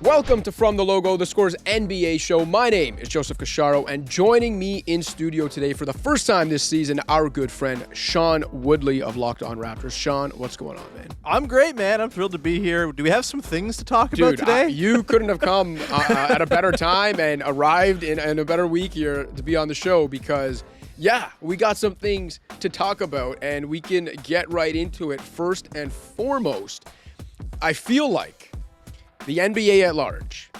Welcome to From the Logo, the Scores NBA show. My name is Joseph Casciaro, and joining me in studio today for the first time this season, our good friend Sean Woodley of Locked On Raptors. Sean, what's going on, man? I'm great, man. I'm thrilled to be here. Do we have some things to talk about today? You couldn't have come at a better time and arrived in a better week here to be on the show because, yeah, we got some things to talk about, and we can get right into it. First and foremost, I feel like the NBA at large,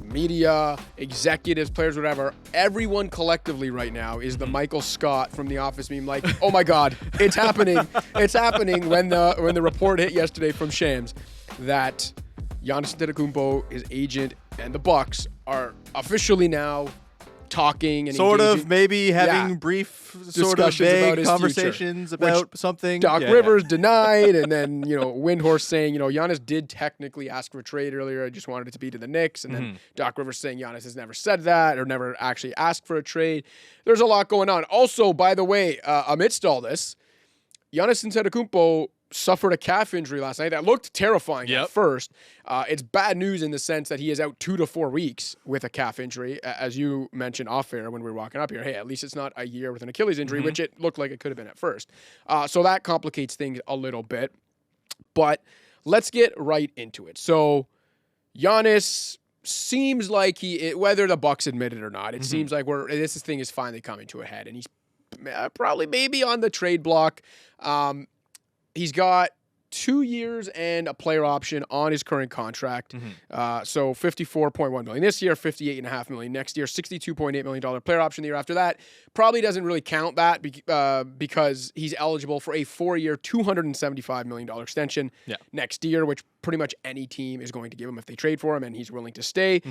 media, executives, players, whatever, everyone collectively right now is the Michael Scott from The Office meme, like, oh my God, it's happening. It's happening when the report hit yesterday from Shams that Giannis Antetokounmpo, his agent, and the Bucks are officially now talking and sort engaging. of maybe having brief sort of vague conversations about something. Doc Rivers denied, and then, Windhorst saying, Giannis did technically ask for a trade earlier. I just wanted it to be to the Knicks. And then Doc Rivers saying Giannis has never said that or never actually asked for a trade. There's a lot going on. Also, by the way, amidst all this, Giannis Antetokounmpo suffered a calf injury last night that looked terrifying at first. It's bad news in the sense that he is out 2 to 4 weeks with a calf injury, as you mentioned off air when we were walking up here. Hey, at least it's not a year with an Achilles injury, which it looked like it could have been at first. So that complicates things a little bit. But let's get right into it. So Giannis seems like whether the Bucks admit it or not, it seems like this thing is finally coming to a head, and he's probably maybe on the trade block. He's got 2 years and a player option on his current contract. So $54.1 million this year, $58.5 million next year, $62.8 million player option the year after that. Probably doesn't really count that because he's eligible for a 4-year, $275 million extension next year, which pretty much any team is going to give him if they trade for him, and he's willing to stay.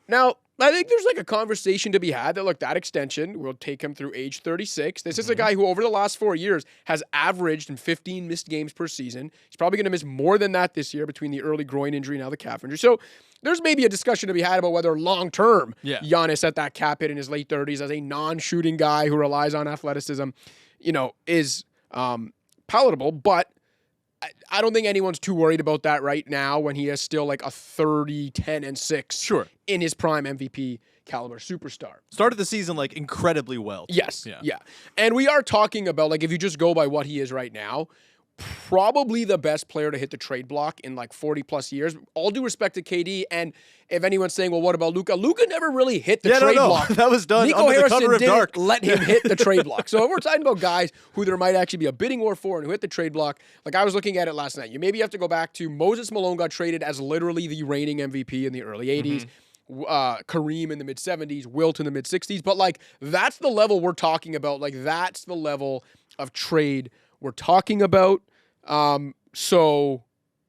Now, I think there's like a conversation to be had that, look, that extension will take him through age 36. This is a guy who over the last 4 years has averaged in 15 missed games per season. He's probably going to miss more than that this year between the early groin injury and now the calf injury. So there's maybe a discussion to be had about whether long-term Giannis at that cap hit in his late 30s as a non-shooting guy who relies on athleticism, is palatable. But I don't think anyone's too worried about that right now when he has still like a 30, 10, and 6 in his prime MVP caliber superstar. Started the season like incredibly well. Yes. Yeah. And we are talking about, like, if you just go by what he is right now, probably the best player to hit the trade block in like 40 plus years. All due respect to KD, and if anyone's saying, well, what about Luka? Luka never really hit the trade block. That was done Nico under Harrison the cover of didn't dark. let him hit the trade block. So if we're talking about guys who there might actually be a bidding war for and who hit the trade block, like I was looking at it last night, you maybe have to go back to Moses Malone got traded as literally the reigning MVP in the early 80s. Kareem in the mid 70s, Wilt in the mid 60s. But like, that's the level we're talking about. Like, that's the level of trade we're talking about. So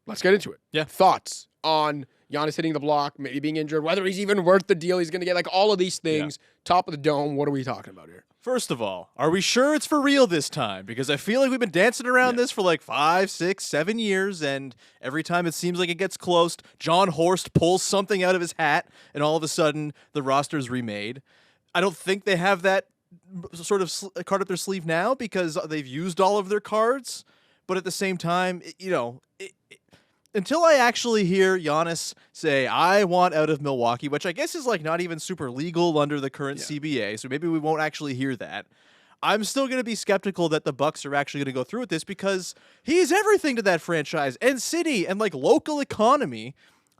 let's get into it. Yeah. Thoughts on Giannis hitting the block, maybe being injured, whether he's even worth the deal he's going to get, like all of these things. Top of the dome. What are we talking about here? First of all, are we sure it's for real this time? Because I feel like we've been dancing around this for like 5, 6, 7 years, and every time it seems like it gets close, John Horst pulls something out of his hat, and all of a sudden the roster's remade. I don't think they have that sort of card up their sleeve now because they've used all of their cards. But at the same time, until I actually hear Giannis say, I want out of Milwaukee, which I guess is like not even super legal under the current CBA, so maybe we won't actually hear that. I'm still going to be skeptical that the Bucks are actually going to go through with this because he's everything to that franchise and city and like local economy.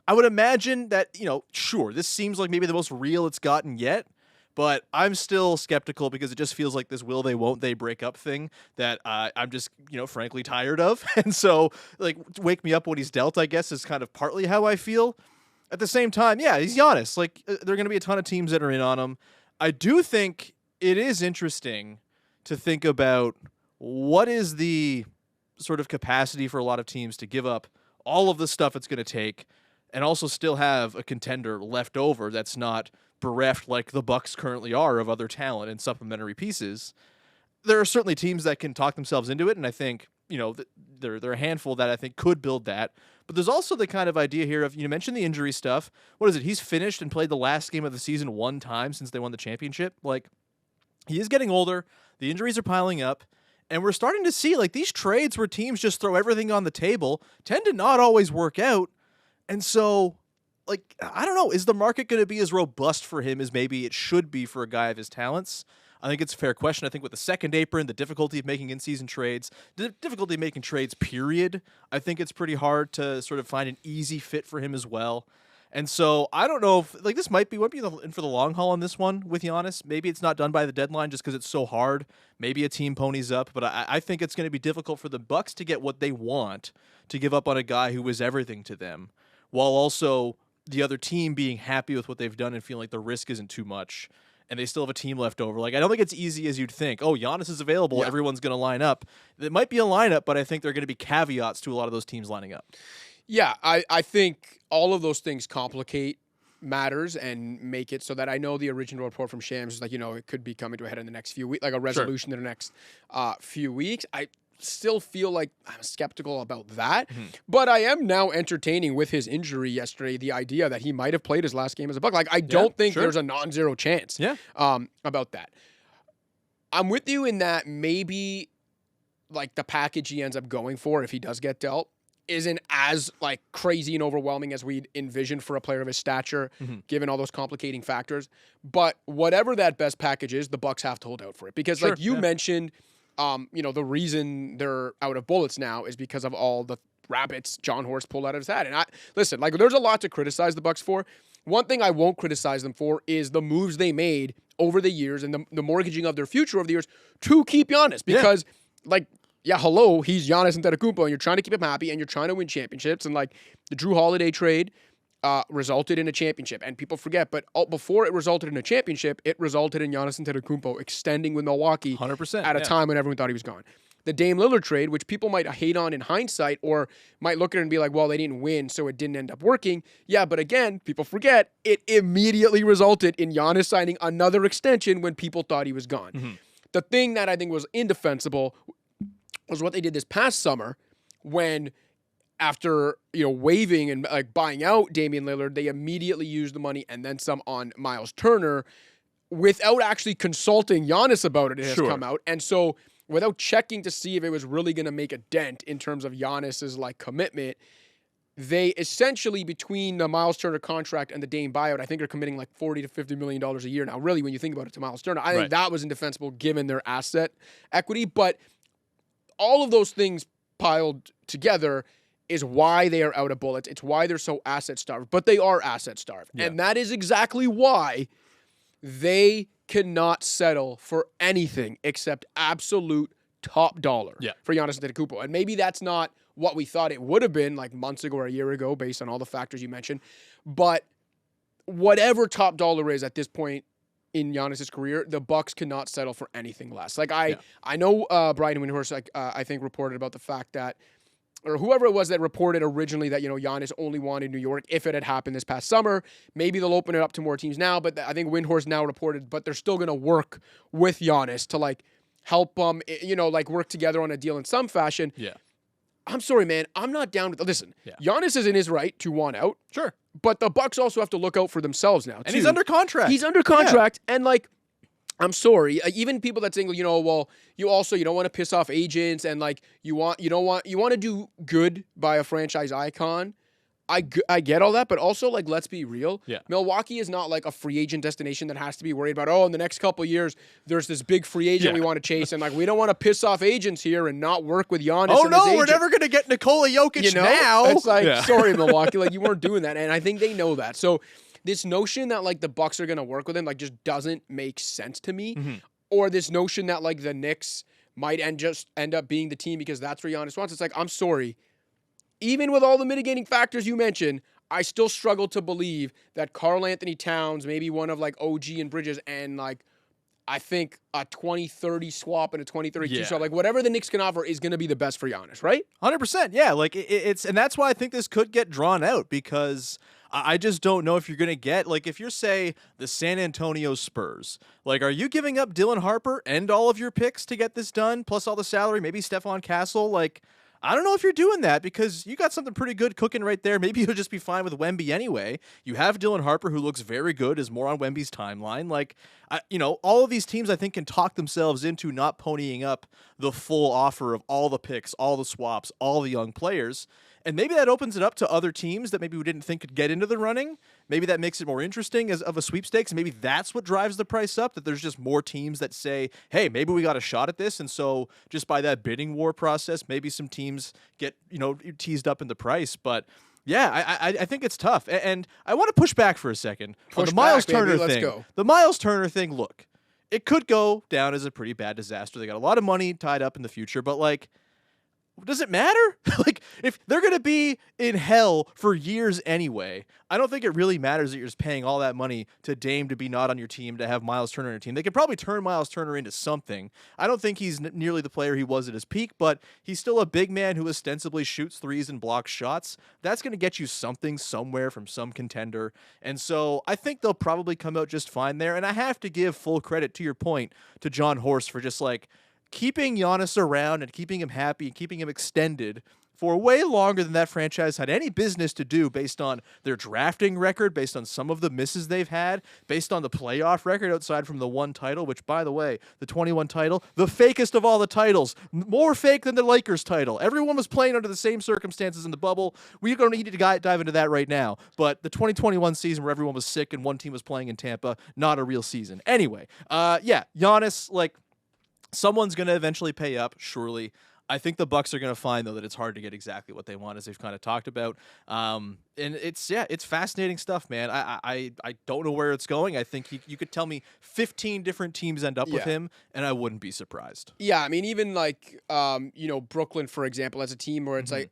I would imagine that, sure, this seems like maybe the most real it's gotten yet. But I'm still skeptical because it just feels like this will they, won't they break up thing that I'm just, frankly tired of. And so, like, wake me up when he's dealt, I guess, is kind of partly how I feel. At the same time, yeah, he's Giannis. Like, there are going to be a ton of teams that are in on him. I do think it is interesting to think about what is the sort of capacity for a lot of teams to give up all of the stuff it's going to take and also still have a contender left over that's not bereft like the Bucks currently are of other talent and supplementary pieces. There are certainly teams that can talk themselves into it, and I think, there are a handful that I think could build that. But there's also the kind of idea here of, you mentioned the injury stuff. What is it? He's finished and played the last game of the season 1 time since they won the championship. Like, he is getting older. The injuries are piling up. And we're starting to see, like, these trades where teams just throw everything on the table tend to not always work out. And so like, I don't know, is the market going to be as robust for him as maybe it should be for a guy of his talents? I think it's a fair question. I think with the second apron, the difficulty of making in-season trades, the difficulty of making trades, period, I think it's pretty hard to sort of find an easy fit for him as well. And so I don't know if, like, this might be in for the long haul on this one with Giannis. Maybe it's not done by the deadline just because it's so hard. Maybe a team ponies up, but I think it's going to be difficult for the Bucks to get what they want, to give up on a guy who is everything to them, while also the other team being happy with what they've done and feeling like the risk isn't too much. And they still have a team left over. Like, I don't think it's easy as you'd think. Oh, Giannis is available. Yeah. Everyone's going to line up. It might be a lineup, but I think there are going to be caveats to a lot of those teams lining up. Yeah, I think all of those things complicate matters and make it so that I know the original report from Shams is like, it could be coming to a head in the next few weeks, like a resolution in the next few weeks. I still feel like I'm skeptical about that, but I am now entertaining with his injury yesterday the idea that he might have played his last game as a Buck. Like, I don't think there's a non-zero chance about that. I'm with you in that maybe like the package he ends up going for if he does get dealt isn't as like crazy and overwhelming as we'd envisioned for a player of his stature, given all those complicating factors. But whatever that best package is, the Bucks have to hold out for it. Because like you mentioned, the reason they're out of bullets now is because of all the rabbits John Horst pulled out of his hat. And listen, like there's a lot to criticize the Bucks for. One thing I won't criticize them for is the moves they made over the years and the mortgaging of their future over the years to keep Giannis. Because he's Giannis Antetokounmpo, and you're trying to keep him happy, and you're trying to win championships. And like the Drew Holiday trade resulted in a championship, and people forget, but before it resulted in a championship, it resulted in Giannis Antetokounmpo extending with Milwaukee 100%, at a time when everyone thought he was gone. The Dame Lillard trade, which people might hate on in hindsight, or might look at it and be like, well, they didn't win, so it didn't end up working. Yeah, but again, people forget, it immediately resulted in Giannis signing another extension when people thought he was gone. The thing that I think was indefensible was what they did this past summer when, after waiving and like buying out Damian Lillard, they immediately used the money and then some on Miles Turner without actually consulting Giannis about it. It has come out, and so without checking to see if it was really going to make a dent in terms of Giannis's like commitment, they essentially, between the Miles Turner contract and the Dame buyout, I think are committing like $40 to $50 million a year now. Really, when you think about it, to Miles Turner, I think that was indefensible given their asset equity, but all of those things piled together is why they are out of bullets. It's why they're so asset starved, but they are asset starved. Yeah. And that is exactly why they cannot settle for anything except absolute top dollar for Giannis Antetokounmpo. And maybe that's not what we thought it would have been like months ago or a year ago based on all the factors you mentioned. But whatever top dollar is at this point in Giannis's career, the Bucks cannot settle for anything less. Like I know Brian Windhorst, I think, reported about the fact that, or whoever it was that reported originally that Giannis only wanted New York if it had happened this past summer. Maybe they'll open it up to more teams now, but I think Windhorst now reported, but they're still going to work with Giannis to like help them, like work together on a deal in some fashion. Yeah. I'm sorry, man. I'm not down with. Listen, Giannis is in his right to want out. Sure. But the Bucks also have to look out for themselves now, too. And he's under contract. He's under contract. And, like, I'm sorry. Even people that saying, you don't want to piss off agents and, like, you want to do good by a franchise icon. I get all that, but also, like, let's be real. Yeah. Milwaukee is not like a free agent destination that has to be worried about, in the next couple of years, there's this big free agent we want to chase, and, like, we don't want to piss off agents here and not work with Giannis and his agent. We're never going to get Nikola Jokic now. It's like, sorry, Milwaukee, like, you weren't doing that, and I think they know that. So this notion that, like, the Bucks are going to work with him, like, just doesn't make sense to me. Mm-hmm. Or this notion that, like, the Knicks might end up being the team because that's where Giannis wants. It's like, I'm sorry. Even with all the mitigating factors you mentioned, I still struggle to believe that Karl Anthony Towns, maybe one of like OG and Bridges, and like I think a 2030 swap and a 2032 swap, like whatever the Knicks can offer is going to be the best for Giannis, right? 100%. Yeah, like it's, and that's why I think this could get drawn out because I just don't know if you're going to get, like if you're, say, the San Antonio Spurs, like are you giving up Dylan Harper and all of your picks to get this done, plus all the salary, maybe Stephon Castle, like I don't know if you're doing that because you got something pretty good cooking right there. Maybe you'll just be fine with Wemby anyway. You have Dylan Harper, who looks very good, is more on Wemby's timeline. Like, all of these teams I think can talk themselves into not ponying up the full offer of all the picks, all the swaps, all the young players. And maybe that opens it up to other teams that maybe we didn't think could get into the running. Maybe that makes it more interesting as of a sweepstakes. Maybe that's what drives the price up, that there's just more teams that say, hey, maybe we got a shot at this. And so just by that bidding war process, maybe some teams get, teased up in the price. But yeah, I think it's tough. And I want to push back for a second on the Miles Turner thing. Go. The Miles Turner thing, look, it could go down as a pretty bad disaster. They got a lot of money tied up in the future, but like, does it matter? Like, if they're going to be in hell for years anyway, I don't think it really matters that you're just paying all that money to Dame to be not on your team, to have Miles Turner on your team. They could probably turn Miles Turner into something. I don't think he's nearly the player he was at his peak, but he's still a big man who ostensibly shoots threes and blocks shots. That's going to get you something somewhere from some contender. And so I think they'll probably come out just fine there. And I have to give full credit, to your point, to John Horst for just like keeping Giannis around and keeping him happy and keeping him extended for way longer than that franchise had any business to do, based on their drafting record, based on some of the misses they've had, based on the playoff record outside from the one title, which, by the way, the 21 title, the fakest of all the titles, more fake than the Lakers title. Everyone was playing under the same circumstances in the bubble. We don't need to dive into that right now, but the 2021 season where everyone was sick and one team was playing in Tampa, not a real season. Anyway, Giannis, like, someone's going to eventually pay up, surely. I think the Bucks are going to find, though, that it's hard to get exactly what they want, as they've kind of talked about. And it's fascinating stuff, man. I don't know where it's going. I think you could tell me 15 different teams end up with him, and I wouldn't be surprised. Yeah, I mean, even like, Brooklyn, for example, as a team where it's like,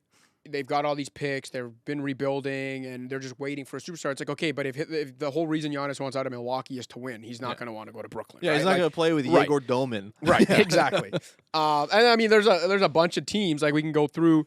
they've got all these picks, they've been rebuilding, and they're just waiting for a superstar. It's like, okay, but if the whole reason Giannis wants out of Milwaukee is to win, he's not going to want to go to Brooklyn. Yeah, right? he's not going to play with Igor Domin. Right, exactly. And I mean, there's a bunch of teams, like we can go through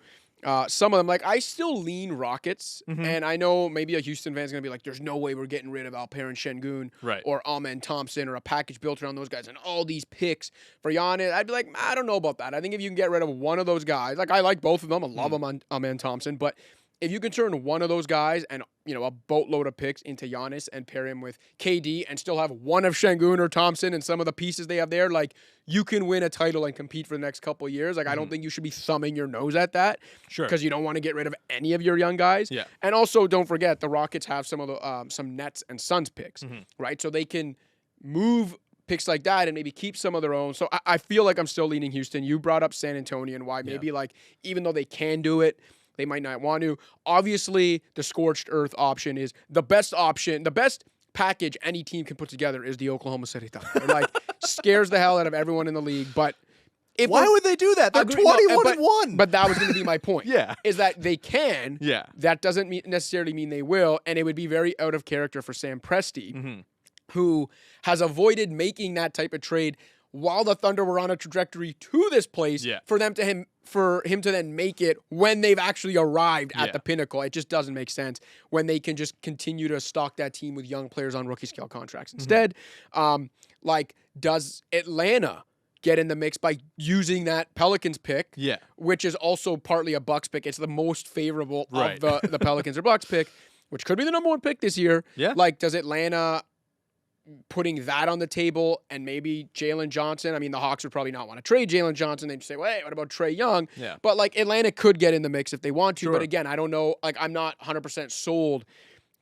some of them. Like, I still lean Rockets, and I know maybe a Houston fan's going to be like, there's no way we're getting rid of Alperen Şengün or Amen Thompson or a package built around those guys and all these picks for Giannis. I'd be like, I don't know about that. I think if you can get rid of one of those guys, like I like both of them. I love them on Amen Thompson, but if you can turn one of those guys and, a boatload of picks into Giannis and pair him with KD and still have one of Şengün or Thompson and some of the pieces they have there, like, you can win a title and compete for the next couple of years. Like, I don't think you should be thumbing your nose at that. Sure. Because you don't want to get rid of any of your young guys. Yeah. And also, don't forget, the Rockets have some of the some Nets and Suns picks, right? So they can move picks like that and maybe keep some of their own. So I feel like I'm still leaning Houston. You brought up San Antonio and why maybe, like, even though they can do it, they might not want to. Obviously, the scorched earth option is the best option. The best package any team can put together is the Oklahoma City Thunder. Like, scares the hell out of everyone in the league. But why would they do that? They're 21-1. But that was going to be my point. Is that they can. Yeah. That doesn't necessarily mean they will, and it would be very out of character for Sam Presti, who has avoided making that type of trade while the Thunder were on a trajectory to this place, for him to then make it when they've actually arrived at the pinnacle. It just doesn't make sense when they can just continue to stock that team with young players on rookie scale contracts. Instead, does Atlanta get in the mix by using that Pelicans pick, which is also partly a Bucks pick? It's the most favorable of the Pelicans or Bucks pick, which could be the number one pick this year. Like, does Atlanta putting that on the table and maybe Jalen Johnson? I mean, the Hawks would probably not want to trade Jalen Johnson. They'd say, well, hey, what about Trae Young? But, like, Atlanta could get in the mix if they want to. But again, I don't know. Like, I'm not 100% sold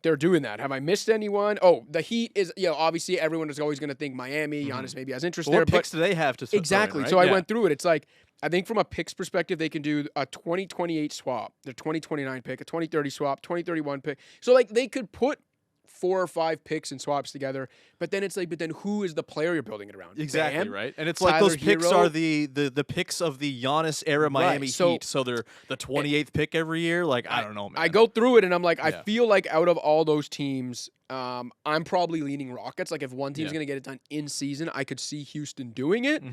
they're doing that. Have I missed anyone? Oh, the Heat is, obviously everyone is always going to think Miami. Giannis maybe has interest there. What picks do they have to exactly. Right? So I went through it. It's like, I think from a picks perspective, they can do a 2028 swap, their 2029 pick, a 2030 swap, 2031 pick. So, like, they could put 4 or 5 picks and swaps together, but then it's like, who is the player you're building it around? Exactly, Bam? right? And it's Tyler like those picks Hero? are the picks of the Giannis era Miami Heat, so they're the 28th pick every year. Like, I don't know, man. I go through it and I'm like, I feel like out of all those teams, I'm probably leaning Rockets. Like, if one team's going to get it done in season, I could see Houston doing it.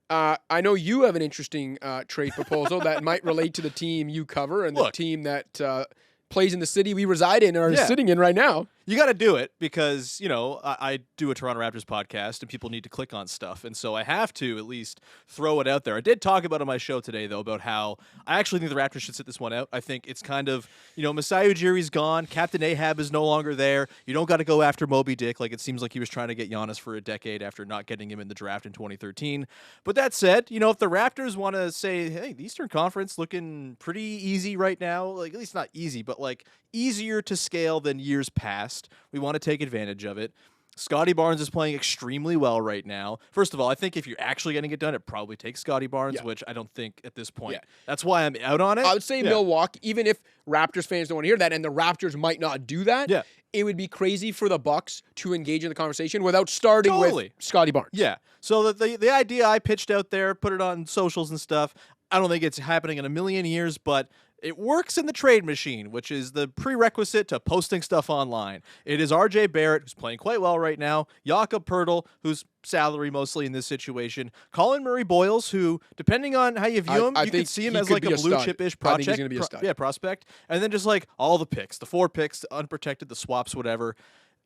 I know you have an interesting trade proposal that might relate to the team you cover and the team that plays in the city we reside in or is sitting in right now. You got to do it because, I do a Toronto Raptors podcast and people need to click on stuff. And so I have to at least throw it out there. I did talk about on my show today, though, about how I actually think the Raptors should sit this one out. I think it's kind of, Masai Ujiri's gone. Captain Ahab is no longer there. You don't got to go after Moby Dick like it seems like he was trying to get Giannis for a decade after not getting him in the draft in 2013. But that said, if the Raptors want to say, hey, the Eastern Conference looking pretty easy right now, like at least not easy, but like easier to scale than years past. We want to take advantage of it. Scotty Barnes is playing extremely well right now. First of all, I think if you're actually getting it done, it probably takes Scotty Barnes, which I don't think at this point. Yeah. That's why I'm out on it. I would say Milwaukee, even if Raptors fans don't want to hear that, and the Raptors might not do that, it would be crazy for the Bucks to engage in the conversation without starting with Scotty Barnes. Yeah. So the idea I pitched out there, put it on socials and stuff, I don't think it's happening in a million years, but it works in the trade machine, which is the prerequisite to posting stuff online. It is R.J. Barrett, who's playing quite well right now, Jakob Poeltl, who's salary mostly in this situation, Colin Murray-Boyles, who, depending on how you view him, you could see him as like a blue-chip-ish project. I think he's going to be a stud. Prospect. And then just like all the picks, the 4 picks, the unprotected, the swaps, whatever.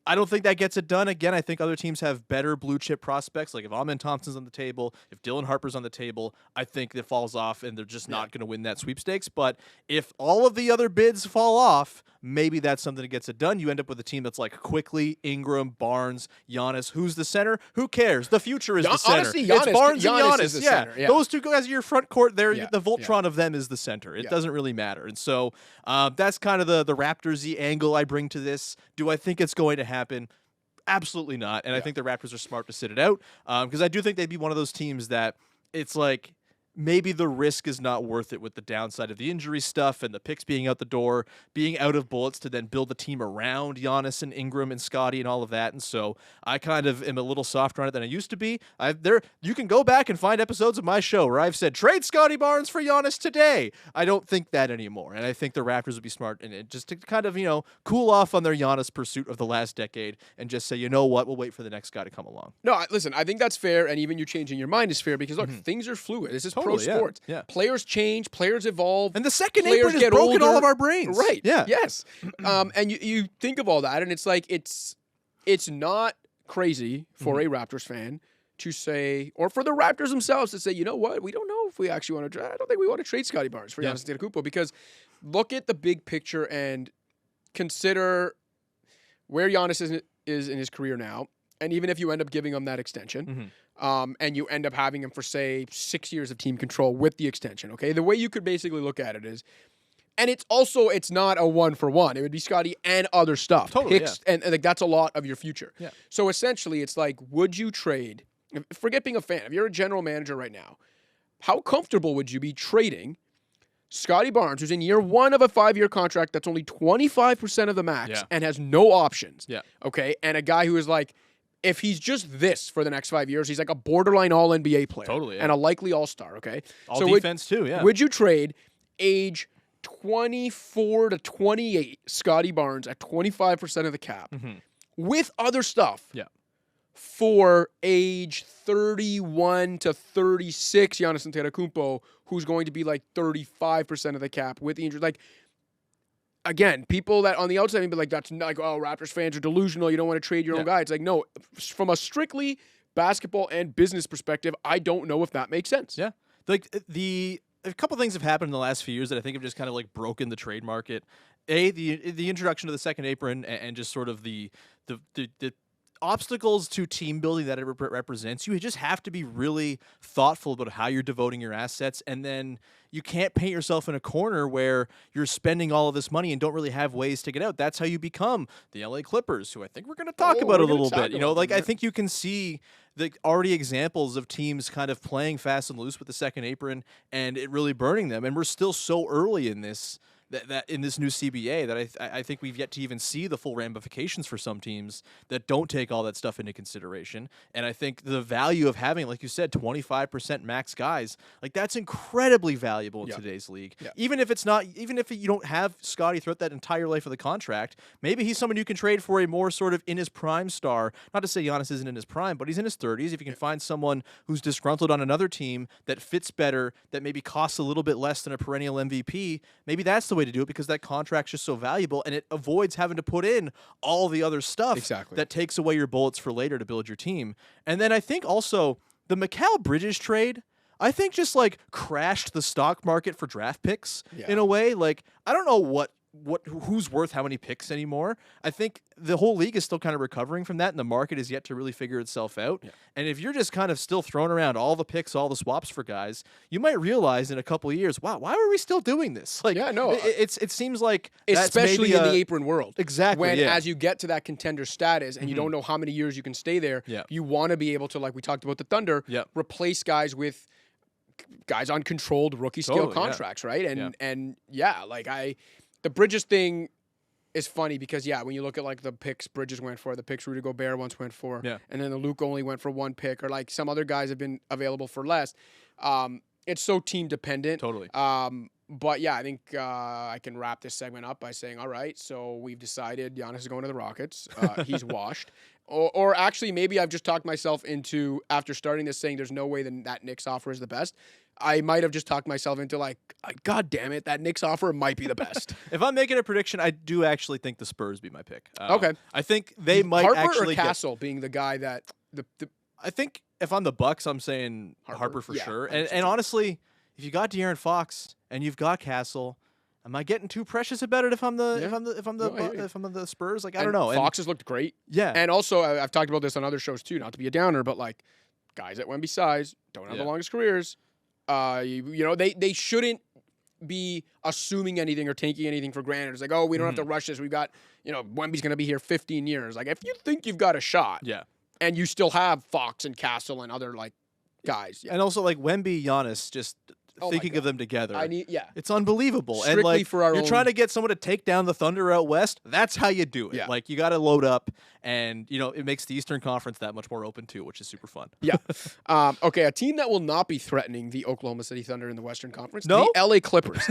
I don't think that gets it done. Again, I think other teams have better blue chip prospects. Like if Amen Thompson's on the table, if Dylan Harper's on the table, I think it falls off and they're just not going to win that sweepstakes. But if all of the other bids fall off, maybe that's something that gets it done. You end up with a team that's like Quickly, Ingram, Barnes, Giannis. Who's the center? Who cares? The future is the center. Honestly, Giannis, it's Barnes and Giannis. Is the center. Yeah. Those two guys are your front court. They're the Voltron of them is the center. It doesn't really matter. And so that's kind of the Raptors-y angle I bring to this. Do I think it's going to happen? Absolutely not. And I think the Raptors are smart to sit it out because I do think they'd be one of those teams that it's like maybe the risk is not worth it with the downside of the injury stuff and the picks being out the door, being out of bullets to then build the team around Giannis and Ingram and Scotty and all of that. And so I kind of am a little softer on it than I used to be. You can go back and find episodes of my show where I've said, trade Scotty Barnes for Giannis today. I don't think that anymore. And I think the Raptors would be smart in it just to kind of, cool off on their Giannis pursuit of the last decade and just say, you know what, we'll wait for the next guy to come along. No, listen, I think that's fair. And even you changing your mind is fair because, look, things are fluid. This is pro sports. Yeah. Players change, players evolve. And the second apron has broken all of our brains. Right. Yeah. Yes. And you think of all that, and it's like it's not crazy for a Raptors fan to say, or for the Raptors themselves to say, you know what, we don't know if we actually want to trade. I don't think we want to trade Scotty Barnes for Giannis Antetokounmpo because look at the big picture and consider where Giannis is in his career now. And even if you end up giving him that extension, and you end up having him for, say, 6 years of team control with the extension, okay? The way you could basically look at it is, and it's not a 1-for-1. It would be Scotty and other stuff. Totally, Picks, and like that's a lot of your future. Yeah. So essentially, it's like, would you trade, forget being a fan, if you're a general manager right now, how comfortable would you be trading Scotty Barnes, who's in year 1 of a 5-year contract that's only 25% of the max and has no options, okay? And a guy who is like, if he's just this for the next 5 years, he's like a borderline all-NBA player. Totally, and a likely all-star, okay? All defense too, yeah. Would you trade age 24 to 28 Scotty Barnes at 25% of the cap with other stuff for age 31 to 36 Giannis Antetokounmpo, who's going to be like 35% of the cap with the injury? Like, again, people that on the outside may be like, that's not like, oh, Raptors fans are delusional. You don't want to trade your own guy. It's like, no, from a strictly basketball and business perspective, I don't know if that makes sense. Yeah. Like a couple things have happened in the last few years that I think have just kind of like broken the trade market. The introduction of the second apron and just sort of the obstacles to team building that it represents. You just have to be really thoughtful about how you're devoting your assets, and then you can't paint yourself in a corner where you're spending all of this money and don't really have ways to get out. That's how you become the LA Clippers, who I think we're going to talk about a little bit. I think you can see the already examples of teams kind of playing fast and loose with the second apron and it really burning them. And we're still so early in this that in this new CBA that I think we've yet to even see the full ramifications for some teams that don't take all that stuff into consideration. And I think the value of having, like you said, 25% max guys, like that's incredibly valuable in today's league. Yeah. Even if you don't have Scotty throughout that entire life of the contract, maybe he's someone you can trade for a more sort of in his prime star. Not to say Giannis isn't in his prime, but he's in his 30s. If you can find someone who's disgruntled on another team that fits better, that maybe costs a little bit less than a perennial MVP, maybe that's the way to do it because that contract's just so valuable, and it avoids having to put in all the other stuff that takes away your bullets for later to build your team. And then I think also the Mikal Bridges trade, I think just like crashed the stock market for draft picks in a way. Like, I don't know who's worth how many picks anymore. I think the whole league is still kind of recovering from that, and the market is yet to really figure itself out. And if you're just kind of still throwing around all the picks, all the swaps for guys, you might realize in a couple of years, wow, why were we still doing this? Like, it seems like especially in the apron world, exactly. When as you get to that contender status and you don't know how many years you can stay there, you want to be able to, like we talked about the Thunder, replace guys with guys on controlled rookie scale contracts, right? And the Bridges thing is funny because, when you look at like the picks Bridges went for, the picks Rudy Gobert once went for, and then the Luke only went for one pick, or like some other guys have been available for less. It's so team dependent. Totally. But I think I can wrap this segment up by saying, all right, so we've decided Giannis is going to the Rockets. He's washed. Or actually, maybe I've just talked myself into, after starting this, saying there's no way that Knicks offer is the best. I might have just talked myself into like, God damn it, that Knicks offer might be the best. If I'm making a prediction, I do actually think the Spurs be my pick. Okay. I think they might Harper actually or Castle being the guy that I think if I'm the Bucks, I'm saying Harper for sure. And honestly, if you got De'Aaron Fox and you've got Castle, am I getting too precious about it if I'm the Spurs? Like, I don't know. Fox has looked great. Yeah. And also, I've talked about this on other shows too, not to be a downer, but like guys at Wemby size don't have the longest careers. They shouldn't be assuming anything or taking anything for granted. It's like, oh, we don't have to rush this. We've got, Wemby's going to be here 15 years. Like, if you think you've got a shot, and you still have Fox and Castle and other like guys, and also like Wemby, Giannis, just thinking of them together. It's unbelievable. Strictly and like for our you're own... trying to get someone to take down the Thunder out west. That's how you do it. Yeah. Like, you got to load up, and it makes the Eastern Conference that much more open too, which is super fun. Okay, a team that will not be threatening the Oklahoma City Thunder in the Western Conference, the LA Clippers.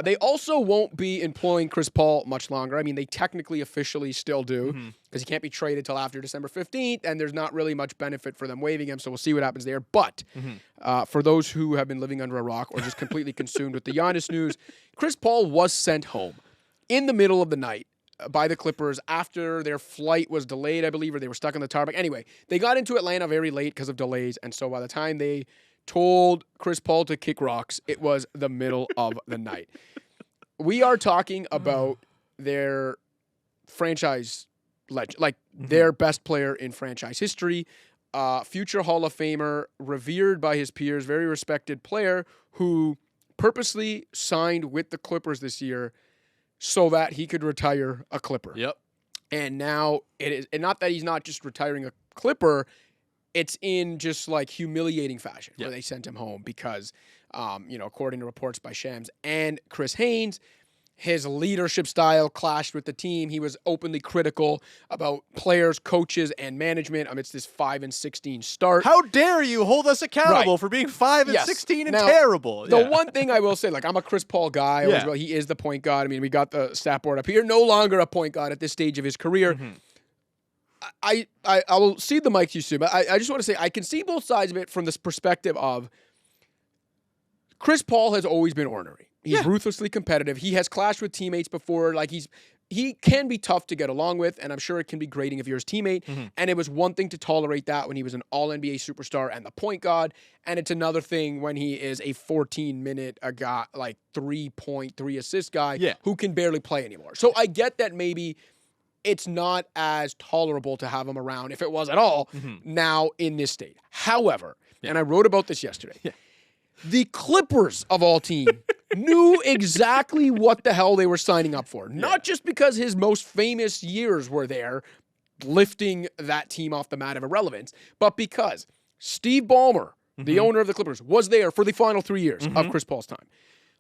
They also won't be employing Chris Paul much longer. I mean, they technically, officially still do, because he can't be traded till after December 15th, and there's not really much benefit for them waiving him, so we'll see what happens there. But for those who have been living under a rock or just completely consumed with the Giannis news, Chris Paul was sent home in the middle of the night by the Clippers after their flight was delayed, I believe, or they were stuck on the tarmac. Anyway, they got into Atlanta very late because of delays, and so by the time they told Chris Paul to kick rocks, it was the middle of the night. We are talking about their franchise legend, like their best player in franchise history, future Hall of Famer, revered by his peers, very respected player who purposely signed with the Clippers this year so that he could retire a Clipper. Yep. And now it is, and not that he's not just retiring a Clipper, it's in just like humiliating fashion where they sent him home because, according to reports by Shams and Chris Haynes, his leadership style clashed with the team. He was openly critical about players, coaches, and management amidst this 5-16 start. How dare you hold us accountable for being 5-16 and now, terrible? The one thing I will say, like, I'm a Chris Paul guy. He is the point guard. I mean, we got the stat board up here. No longer a point guard at this stage of his career. I will cede the mic to you soon, but I just want to say I can see both sides of it from this perspective of Chris Paul has always been ornery. He's ruthlessly competitive. He has clashed with teammates before. Like, he can be tough to get along with, and I'm sure it can be grating if you're his teammate. And it was one thing to tolerate that when he was an all-NBA superstar and the point guard, and it's another thing when he is a 14-minute, guy, like 3.3 assist guy who can barely play anymore. So I get that maybe it's not as tolerable to have him around, if it was at all, now in this state. However, and I wrote about this yesterday, the Clippers, of all teams, knew exactly what the hell they were signing up for. Not just because his most famous years were there, lifting that team off the mat of irrelevance, but because Steve Ballmer, the owner of the Clippers, was there for the final 3 years of Chris Paul's time.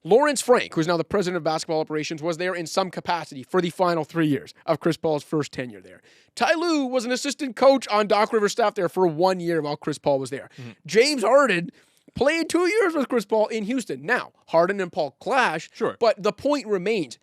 Lawrence Frank, who's now the president of basketball operations, was there in some capacity for the final 3 years of Chris Paul's first tenure there. Ty Lue was an assistant coach on Doc Rivers' staff there for 1 year while Chris Paul was there. James Harden played 2 years with Chris Paul in Houston. Now, Harden and Paul clash, but the point remains,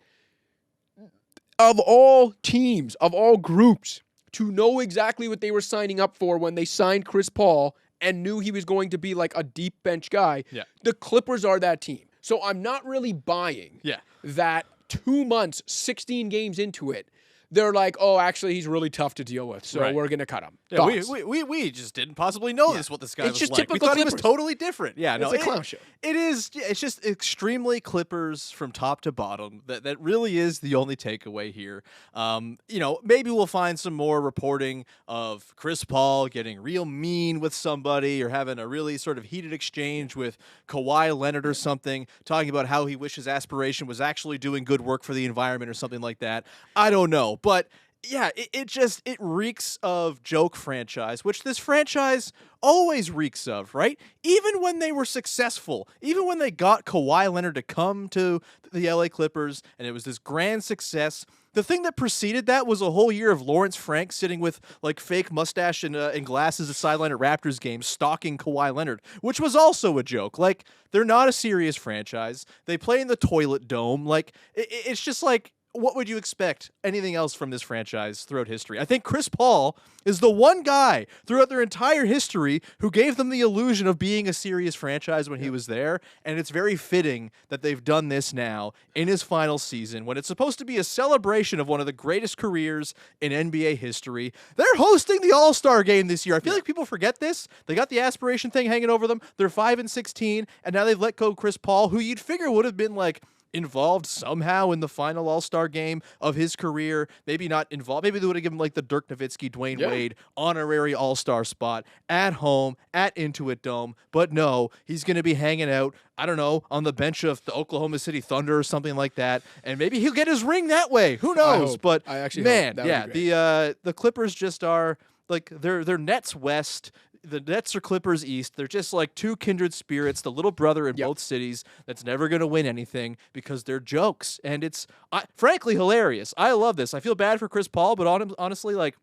of all teams, of all groups, to know exactly what they were signing up for when they signed Chris Paul and knew he was going to be like a deep bench guy, the Clippers are that team. So I'm not really buying that 2 months, 16 games into it, they're like, oh, actually, he's really tough to deal with, so we're going to cut him. Yeah, we just didn't possibly know what this guy was just like. Typical we thought Clippers. he was totally different. Yeah, it's a clown show. It is. It's just extremely Clippers from top to bottom. That really is the only takeaway here. Maybe we'll find some more reporting of Chris Paul getting real mean with somebody or having a really sort of heated exchange with Kawhi Leonard or something, talking about how he wishes aspiration was actually doing good work for the environment or something like that. I don't know. But yeah, it reeks of joke franchise, which this franchise always reeks of, right? Even when they were successful, even when they got Kawhi Leonard to come to the LA Clippers and it was this grand success, the thing that preceded that was a whole year of Lawrence Frank sitting with like fake mustache and glasses at sideline at Raptors games stalking Kawhi Leonard, which was also a joke. Like, they're not a serious franchise. They play in the toilet dome. Like, it's just like, what would you expect anything else from this franchise throughout history? I think Chris Paul is the one guy throughout their entire history who gave them the illusion of being a serious franchise when he was there, and it's very fitting that they've done this now in his final season when it's supposed to be a celebration of one of the greatest careers in NBA history. They're hosting the All-Star game this year. I feel like people forget this. They got the aspiration thing hanging over them. They're 5-16, and now they've let go Chris Paul, who you'd figure would have been like involved somehow in the final All-Star game of his career. Maybe not involved. Maybe they would have given like the Dirk Nowitzki, Dwayne Wade honorary All-Star spot at home at Intuit Dome. But no, he's going to be hanging out, I don't know, on the bench of the Oklahoma City Thunder or something like that. And maybe he'll get his ring that way. Who knows? But I actually man, hope. The Clippers just are like they're Nets West. The Nets are Clippers East. They're just like two kindred spirits, the little brother in both cities that's never going to win anything because they're jokes. And it's frankly hilarious. I love this. I feel bad for Chris Paul, but honestly, like,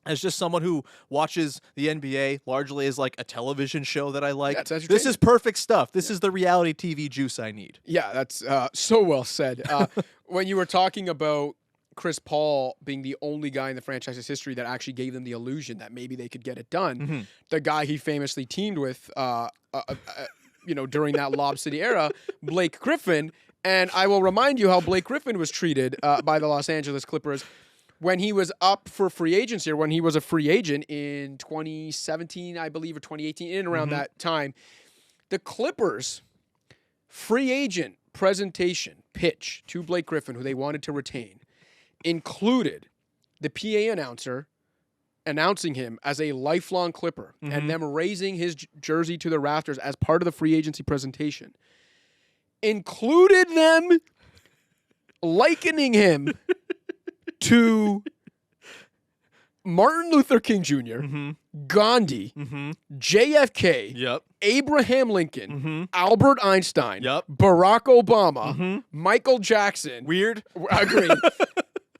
as just someone who watches the NBA largely as like a television show that I like, this is perfect stuff. This is the reality TV juice I need. Yeah, that's so well said. When you were talking about Chris Paul being the only guy in the franchise's history that actually gave them the illusion that maybe they could get it done. The guy he famously teamed with, during that Lob City era, Blake Griffin. And I will remind you how Blake Griffin was treated by the Los Angeles Clippers when he was up for free agency, or when he was a free agent in 2017, I believe, or 2018, in and around that time. The Clippers free agent presentation pitch to Blake Griffin, who they wanted to retain, included the PA announcer announcing him as a lifelong Clipper and them raising his jersey to the rafters as part of the free agency presentation. Included them likening him to Martin Luther King Jr., Gandhi, JFK, Abraham Lincoln, Albert Einstein, Barack Obama, Michael Jackson. Weird. Agreed.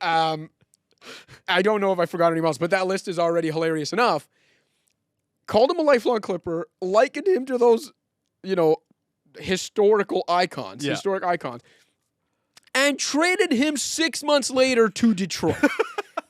I don't know if I forgot anyone else, but that list is already hilarious enough. Called him a lifelong Clipper, likened him to those, historic icons, and traded him 6 months later to Detroit.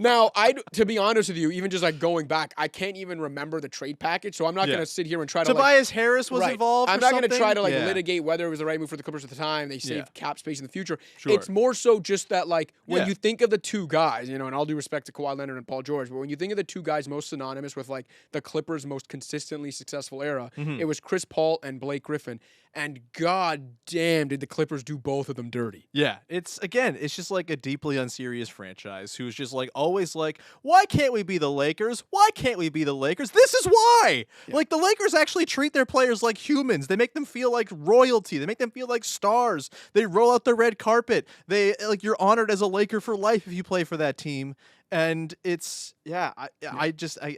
Now, to be honest with you, even just like going back, I can't even remember the trade package, so I'm not going to sit here and try to Tobias Harris was involved. I'm not going to try to litigate whether it was the right move for the Clippers at the time. They saved cap space in the future. Sure. It's more so just that when you think of the two guys, and all due respect to Kawhi Leonard and Paul George, but when you think of the two guys most synonymous with the Clippers' most consistently successful era, it was Chris Paul and Blake Griffin. And god damn, did the Clippers do both of them dirty. Yeah, it's just like a deeply unserious franchise who's just like always like, why can't we be the Lakers? Why can't we be the Lakers? This is why. Yeah. Like, the Lakers actually treat their players like humans. They make them feel like royalty. They make them feel like stars. They roll out the red carpet. You're honored as a Laker for life if you play for that team. And it's, I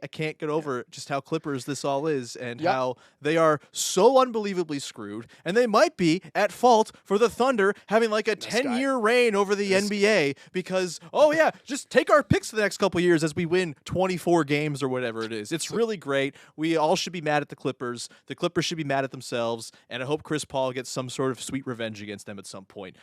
can't get over just how Clippers this all is and how they are so unbelievably screwed. And they might be at fault for the Thunder having like a 10-year reign over the NBA because, just take our picks for the next couple years as we win 24 games or whatever it is. It's really great. We all should be mad at the Clippers. The Clippers should be mad at themselves. And I hope Chris Paul gets some sort of sweet revenge against them at some point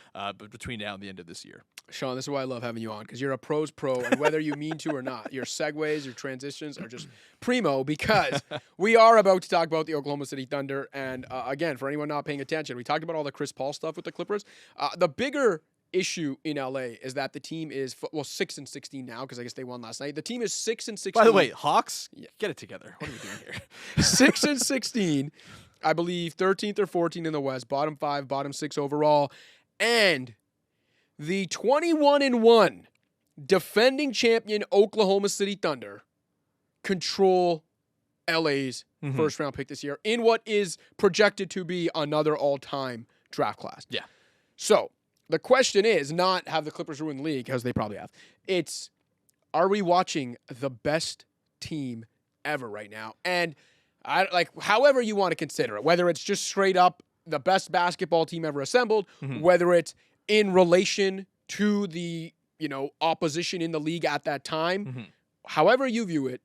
between now and the end of this year. Sean, this is why I love having you on, because you're a pro's pro, and whether whether you mean to or not. Your segues, your transitions are just primo, because we are about to talk about the Oklahoma City Thunder. And again, for anyone not paying attention, we talked about all the Chris Paul stuff with the Clippers. The bigger issue in LA is that the team is 6-16 now, because I guess they won last night. The team is 6-16. By the way, Hawks, get it together. What are we doing here? 6-16, I believe 13th or 14th in the West, bottom 5, bottom 6 overall, and the 21-1 defending champion Oklahoma City Thunder control LA's first round pick this year in what is projected to be another all-time draft class. Yeah. So the question is not have the Clippers ruin the league, because they probably have. It's, are we watching the best team ever right now? And however you want to consider it, whether it's just straight up the best basketball team ever assembled, whether it's in relation to the, opposition in the league at that time, however you view it,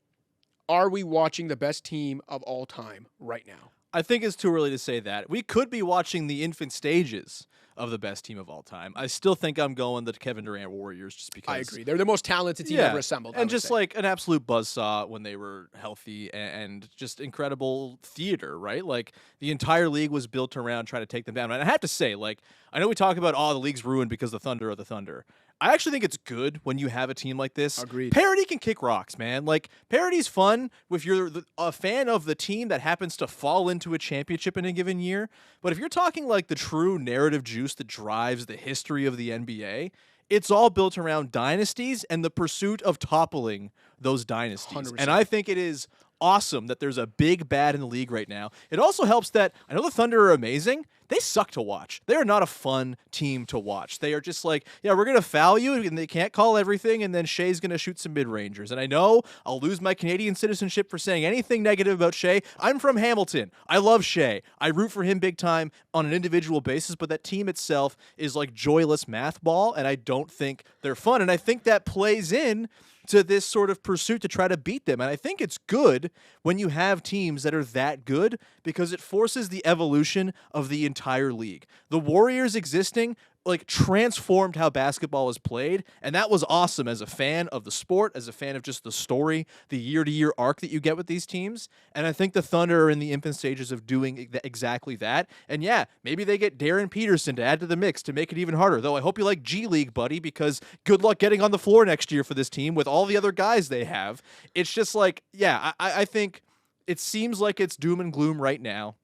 are we watching the best team of all time right now? I think it's too early to say that. We could be watching the infant stages of the best team of all time. I still think I'm going the Kevin Durant Warriors, just because. I agree. They're the most talented team ever assembled. And just like an absolute buzzsaw when they were healthy, and just incredible theater, right? Like, the entire league was built around trying to take them down. And I have to say, I know we talk about, the league's ruined because the Thunder are the Thunder. I actually think it's good when you have a team like this. Agreed. Parity can kick rocks, man. Parity's fun if you're a fan of the team that happens to fall into a championship in a given year. But if you're talking the true narrative juice that drives the history of the NBA, it's all built around dynasties and the pursuit of toppling those dynasties. 100%. And I think it is awesome that there's a big bad in the league right now. It also helps that I know the Thunder are amazing. They suck to watch. They are not a fun team to watch. They are just we're going to foul you, and they can't call everything, and then Shea's going to shoot some mid-rangers. And I know I'll lose my Canadian citizenship for saying anything negative about Shea. I'm from Hamilton. I love Shea. I root for him big time on an individual basis, but that team itself is joyless math ball, and I don't think they're fun. And I think that plays in to this sort of pursuit to try to beat them. And I think it's good when you have teams that are that good, because it forces the evolution of the entire league. The Warriors existing transformed how basketball is played, and that was awesome as a fan of the sport, as a fan of just the story, the year-to-year arc that you get with these teams. And I think the Thunder are in the infant stages of doing exactly that. And yeah, maybe they get Darren Peterson to add to the mix to make it even harder, though I hope you like G League, buddy, because good luck getting on the floor next year for this team with all the other guys they have. It's just I think it seems like it's doom and gloom right now.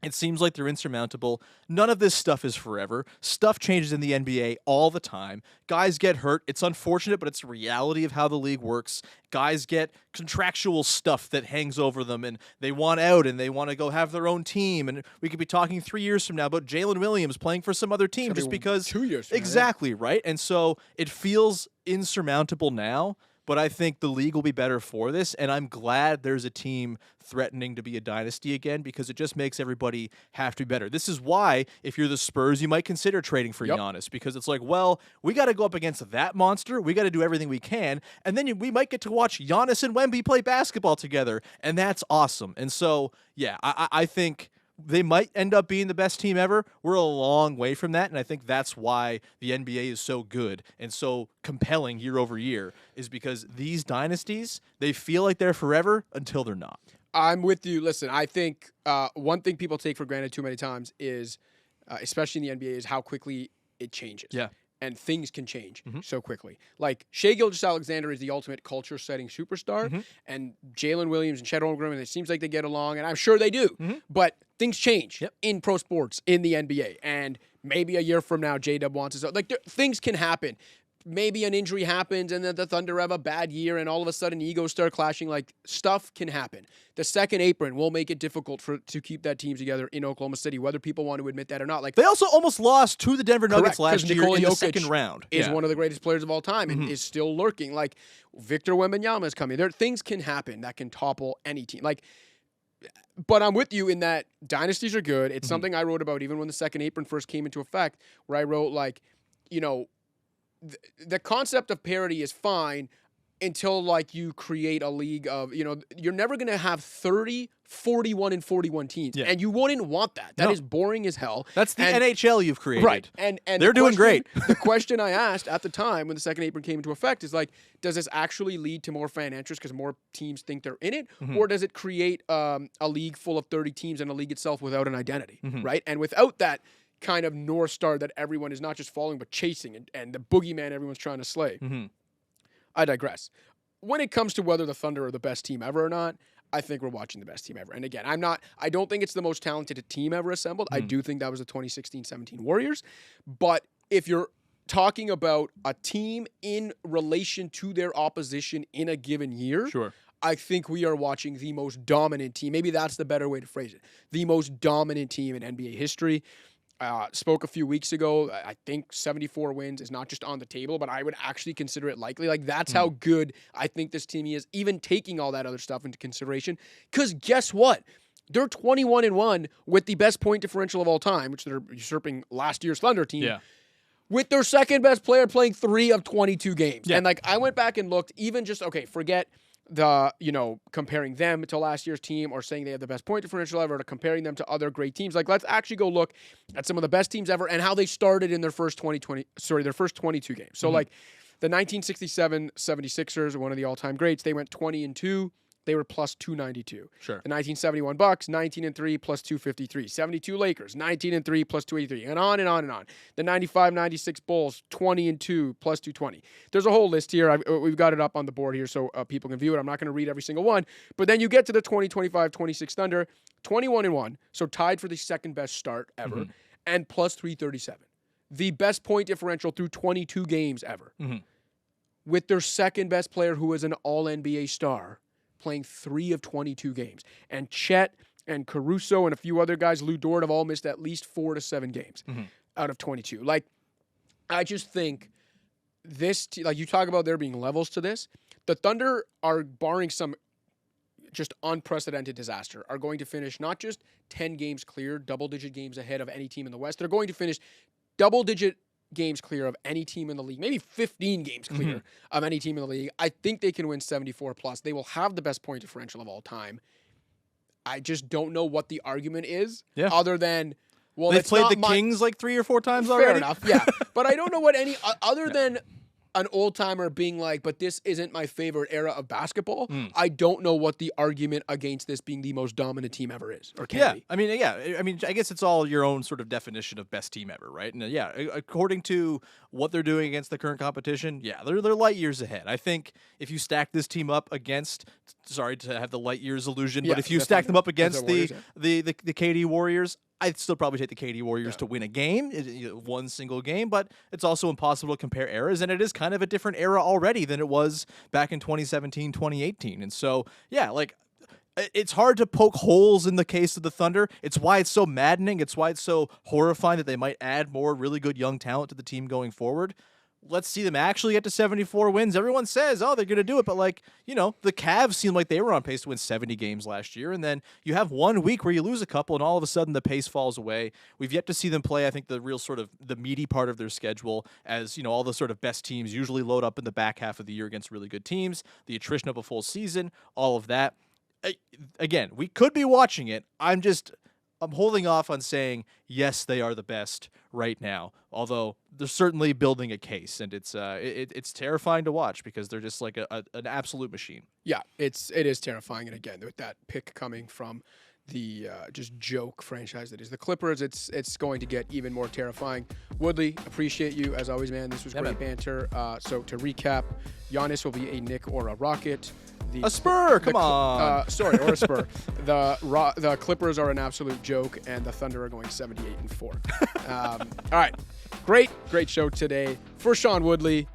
It seems like they're insurmountable. None of this stuff is forever. Stuff changes in the NBA all the time. Guys get hurt. It's unfortunate, but it's the reality of how the league works. Guys get contractual stuff that hangs over them, and they want out, and they want to go have their own team. And we could be talking 3 years from now about Jalen Williams playing for some other team just because. 2 years from now. Exactly, right? And so it feels insurmountable now. But I think the league will be better for this, and I'm glad there's a team threatening to be a dynasty again, because it just makes everybody have to be better. This is why, if you're the Spurs, you might consider trading for Giannis, because it's we got to go up against that monster. We got to do everything we can, and then we might get to watch Giannis and Wemby play basketball together, and that's awesome. And so, yeah, I think they might end up being the best team ever. We're a long way from that, and I think that's why the NBA is so good and so compelling year over year, is because these dynasties, they feel like they're forever until they're not. I'm with you. Listen, I think one thing people take for granted too many times is, especially in the NBA, is how quickly it changes. Yeah. And things can change so quickly. Shai Gilgeous-Alexander is the ultimate culture-setting superstar, and Jalen Williams and Chet Holmgren, and it seems like they get along, and I'm sure they do. But things change in pro sports, in the NBA, and maybe a year from now, J-Dub wants us. Things can happen. Maybe an injury happens, and then the Thunder have a bad year, and all of a sudden egos start clashing. Stuff can happen. The second apron will make it difficult to keep that team together in Oklahoma City, whether people want to admit that or not. They also almost lost to the Denver Nuggets last year Nikola in the Jokic second round. Is one of the greatest players of all time, and is still lurking. Victor Wembanyama is coming. Things can happen that can topple any team. But I'm with you in that dynasties are good. It's something I wrote about even when the second apron first came into effect, where I wrote the concept of parity is fine until like you create a league of, you're never going to have 30, 41 and 41 teams. Yeah. And you wouldn't want that. That is boring as hell. That's the NHL you've created. Right. And they're doing great. The question I asked at the time when the second apron came into effect is like, does this actually lead to more fan interest because more teams think they're in it? Or does it create a league full of 30 teams and a league itself without an identity? Right. And without that kind of North Star that everyone is not just following but chasing and the boogeyman everyone's trying to slay. I digress. When it comes to whether the Thunder are the best team ever or not, I think we're watching the best team ever. And again, I don't think it's the most talented team ever assembled. I do think that was the 2016-17 Warriors. But if you're talking about a team in relation to their opposition in a given year, I think we are watching the most dominant team. Maybe that's the better way to phrase it. The most dominant team in NBA history. Spoke a few weeks ago. I think 74 wins is not just on the table, but I would actually consider it likely. Like, that's how good I think this team is, even taking all that other stuff into consideration. Because guess what? They're 21-1 with the best point differential of all time, which they're usurping last year's Thunder team. Yeah. With their second best player playing 3 of 22 games. Yeah. And like, I went back and looked, even just, forget the, comparing them to last year's team or saying they have the best point differential ever, to comparing them to other great teams. Like, let's actually go look at some of the best teams ever and how they started in their first 22 games. So like the 1967 76ers, one of the all-time greats, they went 20-2. They were plus 292. Sure. The 1971 Bucks, 19-3 plus 253. 72 Lakers, 19-3 plus 283. And on and on and on. The 95-96 Bulls, 20-2 plus 220. There's a whole list here. We've got it up on the board here so people can view it. I'm not going to read every single one. But then you get to the 2025-26 Thunder, 21-1, so tied for the second best start ever, and plus 337. The best point differential through 22 games ever. With their second best player, who is an all-NBA star, playing 3 of 22 games. And Chet and Caruso and a few other guys, Lou Dort, have all missed at least 4 to 7 games out of 22. Like, I just think this, like you talk about there being levels to this, the Thunder are, barring some just unprecedented disaster, are going to finish not just 10 games clear, double-digit games ahead of any team in the West. They're going to finish double-digit games clear of any team in the league, maybe 15 games clear of any team in the league. I think they can win 74 plus. They will have the best point differential of all time. I just don't know what the argument is other than, well, they've played the Kings like 3 or 4 times already. Fair enough, yeah. But I don't know what any, other than an old-timer being like, but this isn't my favorite era of basketball, I don't know what the argument against this being the most dominant team ever is, or can be. I mean, I guess it's all your own sort of definition of best team ever, right? And according to what they're doing against the current competition, they're light years ahead. I think if you stack this team up against, sorry to have the light years illusion, but if you stack them up against the KD Warriors, I'd still probably take the KD Warriors to win a game, one single game, but it's also impossible to compare eras, and it is kind of a different era already than it was back in 2017, 2018. And so, it's hard to poke holes in the case of the Thunder. It's why it's so maddening. It's why it's so horrifying that they might add more really good young talent to the team going forward. Let's see them actually get to 74 wins. Everyone says, they're going to do it. But, the Cavs seemed like they were on pace to win 70 games last year. And then you have 1 week where you lose a couple, and all of a sudden the pace falls away. We've yet to see them play, I think, the real sort of the meaty part of their schedule, as, all the sort of best teams usually load up in the back half of the year against really good teams, the attrition of a full season, all of that. Again, we could be watching it. I'm holding off on saying, yes, they are the best right now, although they're certainly building a case, and it's terrifying to watch because they're just like an absolute machine. Yeah, it is terrifying, and again, with that pick coming from the just joke franchise that is the Clippers, it's going to get even more terrifying. Woodley, appreciate you as always, man. This was great banter. So to recap, Giannis will be a Knick or a Rocket. A Spur, come on. Or a Spur. The Clippers are an absolute joke, and the Thunder are going 78-4. All right, great show today. For Sean Woodley,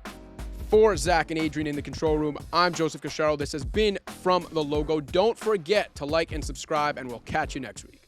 for Zach and Adrian in the control room, I'm Joseph Casciaro. This has been From the Logo. Don't forget to like and subscribe, and we'll catch you next week.